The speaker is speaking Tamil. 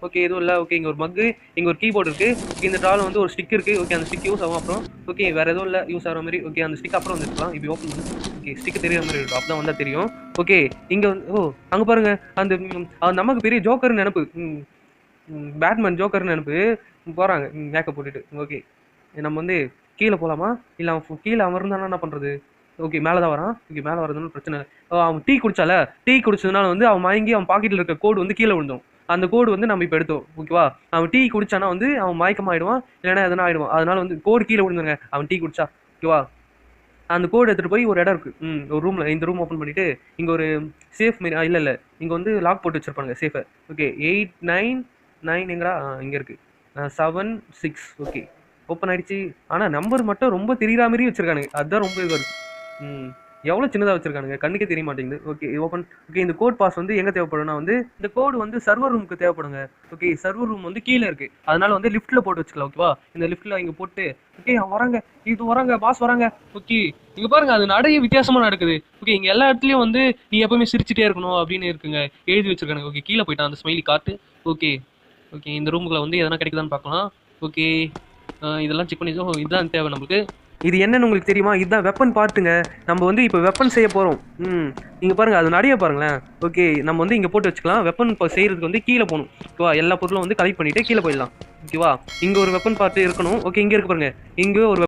ஓகே எதுவும் இல்லை. ஓகே இங்கே ஒரு மக்கு, இங்கே ஒரு கீபோர்டு இருக்குது. இந்த ட்ராவில் வந்து ஒரு ஸ்டிக் இருக்குது. ஓகே அந்த ஸ்டிக் யூஸ் ஆகும் அப்புறம். ஓகே வேறு எதுவும் இல்லை யூஸ் ஆகிற மாதிரி. ஓகே அந்த ஸ்டிக் அப்புறம் வந்துருக்கலாம். இப்படி ஓப்பன் பண்ணி ஓகே ஸ்டிக் தெரியாத மாதிரி இருக்கும். அப்போ தான் வந்தால் தெரியும். ஓகே இங்கே வந்து அங்கே பாருங்கள் அந்த நமக்கு பெரிய ஜோக்கர் நினப்பு. பேட்மேன் ஜோக்கர் நினப்பு போகிறாங்க மேக்கப் போட்டுட்டு. ஓகே நம்ம வந்து கீழே போகலாமா? இல்லை அவன் கீழே அமர்ந்தானா என்ன பண்ணுறது? ஓகே மேலே தான் வரான். ஓகே மேலே வரதுன்னு பிரச்சனை இல்லை. அவன் டீ குடிச்சால, டீ குடிச்சதுனால வந்து அவன் மயங்கி அவன் பாக்கெட்டில் இருக்க கோடு வந்து கீழே விழுந்தோம். அந்த கோடு வந்து நம்ம இப்போ எடுத்தோம். ஓகேவா? அவன் டீ குடிச்சானா வந்து அவன் மயக்கமாயிடுவான், இல்லைன்னா எதனா ஆயிடுவான். அதனால வந்து கோடு கீழே விழுந்துருங்க அவன் டீ குடிச்சா. ஓகேவா? அந்த கோடு எடுத்துகிட்டு போய் ஒரு இடம் இருக்குது. ஒரு ரூமில் இந்த ரூம் ஓப்பன் பண்ணிவிட்டு இங்கே ஒரு சேஃப் மாரி இல்லை இங்கே வந்து லாக் போட்டு வச்சுருப்பாங்க சேஃபை. ஓகே 899 எங்கடா இங்கே இருக்குது 76. ஓகே ஓப்பன் ஆகிடுச்சு. ஆனால் நம்பர் மட்டும் ரொம்ப தெரிகிற மாதிரி வச்சுருக்கானுங்க. அதுதான் ரொம்ப இதுவாக இருக்குது. எவ்வளோ சின்னதாக வச்சுருக்கானுங்க, கண்ணுக்கே தெரிய மாட்டேங்குது. Okay open. ஓகே இந்த கோட் பாஸ் வந்து எங்கே தேவைப்படும்னா வந்து இந்த கோடு வந்து சர்வர் ரூமுக்கு தேவைப்படுங்க. ஓகே சர்வர் ரூம் வந்து கீழே இருக்குது. அதனால வந்து லிஃப்ட்டில் போட்டு வச்சுக்கலாம். ஓகேவா? இந்த லிஃப்ட்டில் இங்கே போட்டு ஓகே வராங்க, இது வராங்க, பாஸ் வராங்க. ஓகே இங்கே பாருங்கள் அது நடைய வித்தியாசமாக நடக்குது. ஓகே இங்கே எல்லா இடத்துலையும் வந்து நீ எப்பவுமே சிரிச்சிட்டே இருக்கணும் அப்படின்னு இருக்குங்க, எழுதி வச்சுருக்கானுங்க. ஓகே கீழே போயிட்டான் அந்த ஸ்மைலி காட்டு. ஓகே ஓகே இந்த ரூமுக்குள்ள வந்து எதனா கிடைக்குதான்னு பார்க்கலாம். ஓகே இதெல்லாம் செக் பண்ணி இதுதான் தேவை நம்மளுக்கு. இது என்னன்னு உங்களுக்கு தெரியுமா? இதுதான் வெப்பன் பார்ட்டுங்க. நம்ம வந்து இப்போ வெப்பன் செய்ய போகிறோம். நீங்கள் பாருங்கள் அது நடைய பாருங்களேன். ஓகே நம்ம வந்து இங்கே போட்டு வச்சுக்கலாம். வெப்பன் இப்போ செய்கிறதுக்கு வந்து கீழே போகணும். ஓகேவா? எல்லா பொருளும் வந்து கலெக்ட் பண்ணிவிட்டு கீழே போயிடலாம். ஓகேவா? இங்கே ஒரு வெப்பன் பார்ட்டு இருக்கணும். ஓகே இங்கே இருக்கு பாருங்கள். இங்கே ஒரு